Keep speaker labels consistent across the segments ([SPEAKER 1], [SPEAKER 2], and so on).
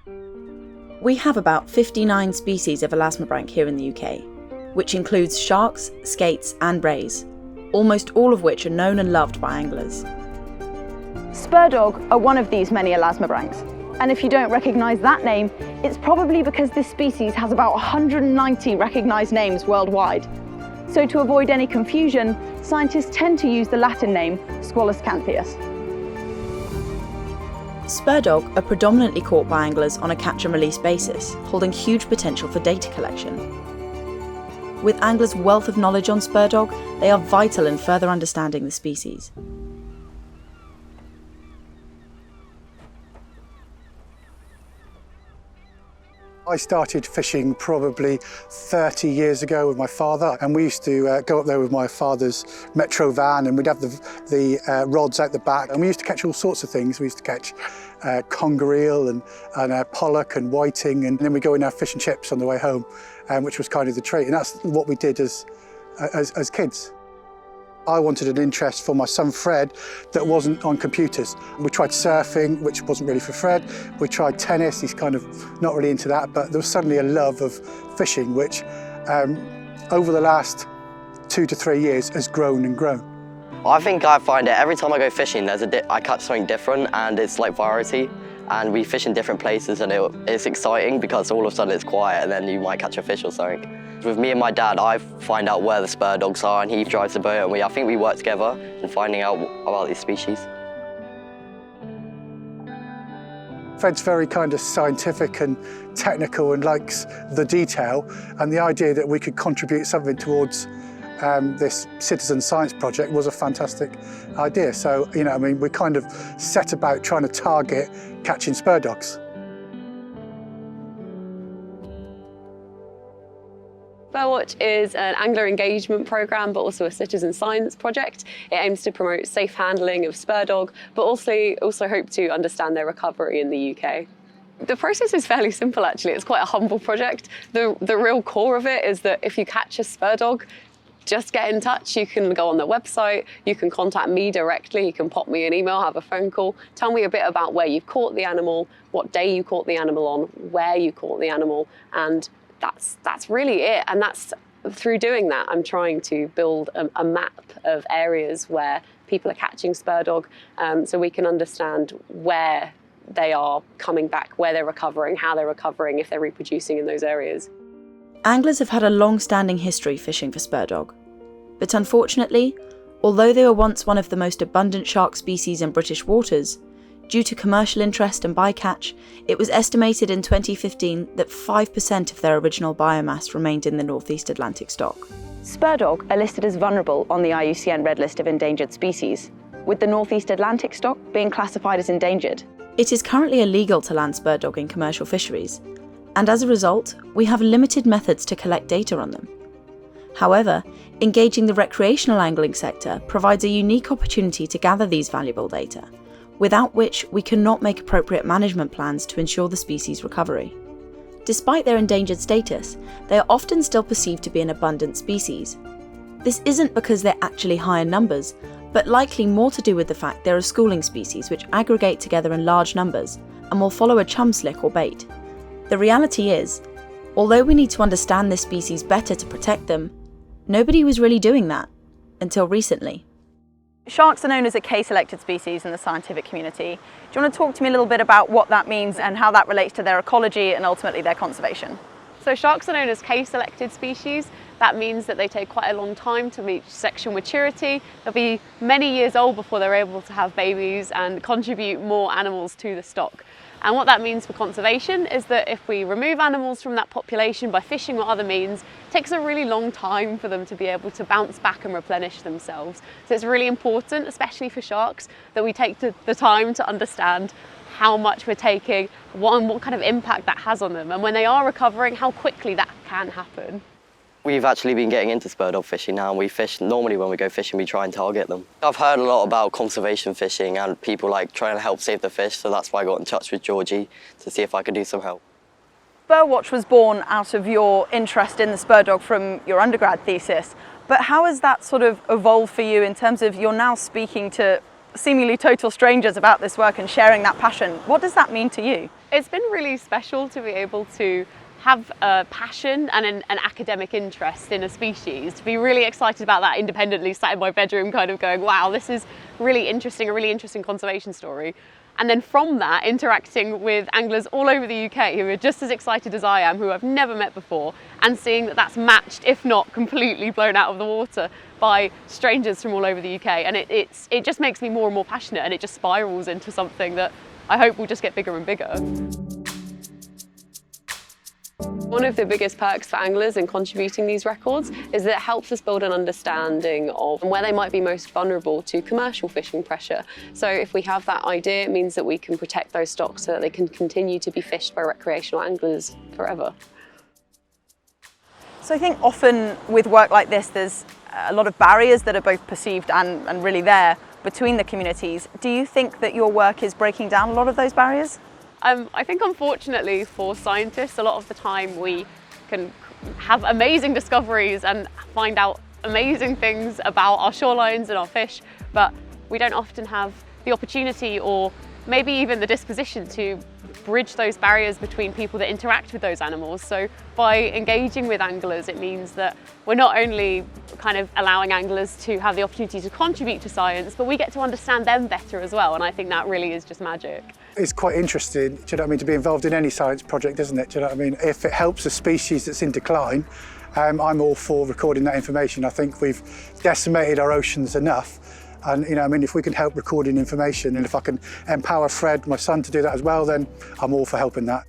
[SPEAKER 1] We have about 59 species of elasmobranch here in the UK, which includes sharks, skates and rays, almost all of which are known and loved by anglers.
[SPEAKER 2] Spurdog are one of these many elasmobranchs, and if you don't recognise that name, it's probably because this species has about 190 recognised names worldwide. So to avoid any confusion, scientists tend to use the Latin name Squalus canthius.
[SPEAKER 1] Spurdog are predominantly caught by anglers on a catch and release basis, holding huge potential for data collection. With anglers' wealth of knowledge on Spurdog, they are vital in further understanding the species.
[SPEAKER 3] I started fishing probably 30 years ago with my father, and we used to go up there with my father's Metro van, and we'd have the rods out the back, and we used to catch all sorts of things. We used to catch conger eel and pollock and whiting, and then we'd go in our fish and chips on the way home, which was kind of the treat, and that's what we did as kids. I wanted an interest for my son Fred that wasn't on computers. We tried surfing, which wasn't really for Fred. We tried tennis, he's kind of not really into that, but there was suddenly a love of fishing, which over the last 2 to 3 years has grown and grown.
[SPEAKER 4] I think I find it every time I go fishing, I catch something different, and it's like variety. And we fish in different places, and it's exciting because all of a sudden it's quiet and then you might catch a fish or something. With me and my dad, I find out where the Spurdogs are and he drives the boat, and I think we work together in finding out about these species.
[SPEAKER 3] Fred's very kind of scientific and technical and likes the detail, and the idea that we could contribute something towards this citizen science project was a fantastic idea. So, you know, I mean, we kind of set about trying to target catching Spurdogs.
[SPEAKER 5] Spurwatch is an angler engagement programme, but also a citizen science project. It aims to promote safe handling of Spurdog, but also hope to understand their recovery in the UK. The process is fairly simple, actually. It's quite a humble project. The real core of it is that if you catch a Spurdog, just get in touch. You can go on the website, you can contact me directly, you can pop me an email, have a phone call, tell me a bit about where you've caught the animal, what day you caught the animal on, where you caught the animal, and that's really it. And that's through doing that, I'm trying to build a map of areas where people are catching Spurdog, so we can understand where they are coming back, where they're recovering, how they're recovering, if they're reproducing in those areas.
[SPEAKER 1] Anglers have had a long-standing history fishing for Spurdog, but unfortunately, although they were once one of the most abundant shark species in British waters, due to commercial interest and bycatch, it was estimated in 2015 that 5% of their original biomass remained in the North East Atlantic stock.
[SPEAKER 2] Spurdog are listed as vulnerable on the IUCN Red List of endangered species, with the North East Atlantic stock being classified as endangered.
[SPEAKER 1] It is currently illegal to land Spurdog in commercial fisheries, and as a result, we have limited methods to collect data on them. However, engaging the recreational angling sector provides a unique opportunity to gather these valuable data, without which we cannot make appropriate management plans to ensure the species' recovery. Despite their endangered status, they are often still perceived to be an abundant species. This isn't because they're actually high in numbers, but likely more to do with the fact they're a schooling species which aggregate together in large numbers and will follow a chum slick or bait. The reality is, although we need to understand this species better to protect them, nobody was really doing that until recently.
[SPEAKER 2] Sharks are known as a K-selected species in the scientific community. Do you want to talk to me a little bit about what that means and how that relates to their ecology and ultimately their conservation?
[SPEAKER 5] So sharks are known as K-selected species. That means that they take quite a long time to reach sexual maturity. They'll be many years old before they're able to have babies and contribute more animals to the stock. And what that means for conservation is that if we remove animals from that population by fishing or other means, it takes a really long time for them to be able to bounce back and replenish themselves. So it's really important, especially for sharks, that we take the time to understand how much we're taking, what kind of impact that has on them, and when they are recovering, how quickly that can happen.
[SPEAKER 4] We've actually been getting into Spurdog fishing now, and we fish, normally when we go fishing, we try and target them. I've heard a lot about conservation fishing and people like trying to help save the fish, so that's why I got in touch with Georgie to see if I could do some help.
[SPEAKER 2] Spurwatch was born out of your interest in the Spurdog from your undergrad thesis, but how has that sort of evolved for you in terms of you're now speaking to seemingly total strangers about this work and sharing that passion. What does that mean to you?
[SPEAKER 5] It's been really special to be able to have a passion and an academic interest in a species, to be really excited about that independently, sat in my bedroom kind of going, wow, this is really interesting, a really interesting conservation story. And then from that, interacting with anglers all over the UK who are just as excited as I am, who I've never met before, and seeing that that's matched, if not completely blown out of the water, by strangers from all over the UK. And it just makes me more and more passionate, and it just spirals into something that I hope will just get bigger and bigger. One of the biggest perks for anglers in contributing these records is that it helps us build an understanding of where they might be most vulnerable to commercial fishing pressure. So if we have that idea, it means that we can protect those stocks so that they can continue to be fished by recreational anglers forever.
[SPEAKER 2] So I think often with work like this, there's a lot of barriers that are both perceived and really there between the communities. Do you think that your work is breaking down a lot of those barriers?
[SPEAKER 5] I think unfortunately for scientists, a lot of the time we can have amazing discoveries and find out amazing things about our shorelines and our fish, but we don't often have the opportunity or maybe even the disposition to bridge those barriers between people that interact with those animals. So by engaging with anglers, it means that we're not only kind of allowing anglers to have the opportunity to contribute to science, but we get to understand them better as well. And I think that really is just magic.
[SPEAKER 3] It's quite interesting, do you know what I mean, to be involved in any science project, isn't it? Do you know what I mean? If it helps a species that's in decline, I'm all for recording that information. I think we've decimated our oceans enough. And, you know, I mean, if we can help recording information, and if I can empower Fred, my son, to do that as well, then I'm all for helping that.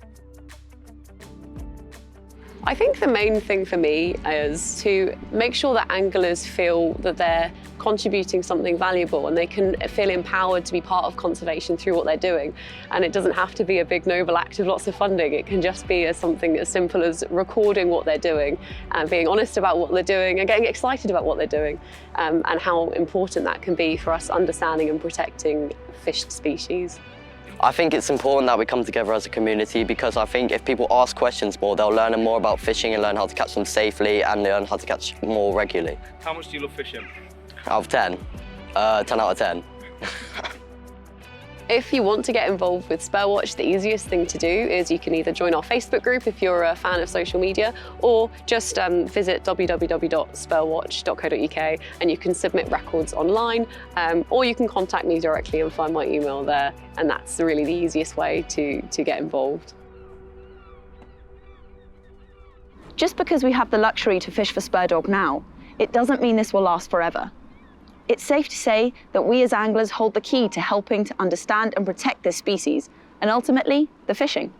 [SPEAKER 5] I think the main thing for me is to make sure that anglers feel that they're contributing something valuable and they can feel empowered to be part of conservation through what they're doing. And it doesn't have to be a big noble act of lots of funding. It can just be something as simple as recording what they're doing and being honest about what they're doing and getting excited about what they're doing, and how important that can be for us understanding and protecting fished species.
[SPEAKER 4] I think it's important that we come together as a community, because I think if people ask questions more, they'll learn more about fishing and learn how to catch them safely and learn how to catch more regularly.
[SPEAKER 6] How much do you love fishing?
[SPEAKER 4] Out of 10? 10 out of 10.
[SPEAKER 5] If you want to get involved with Spurwatch, the easiest thing to do is you can either join our Facebook group if you're a fan of social media, or just visit www.spurwatch.co.uk and you can submit records online, or you can contact me directly and find my email there, and that's really the easiest way to get involved.
[SPEAKER 2] Just because we have the luxury to fish for spurdog now, it doesn't mean this will last forever. It's safe to say that we as anglers hold the key to helping to understand and protect this species, and ultimately, the fishing.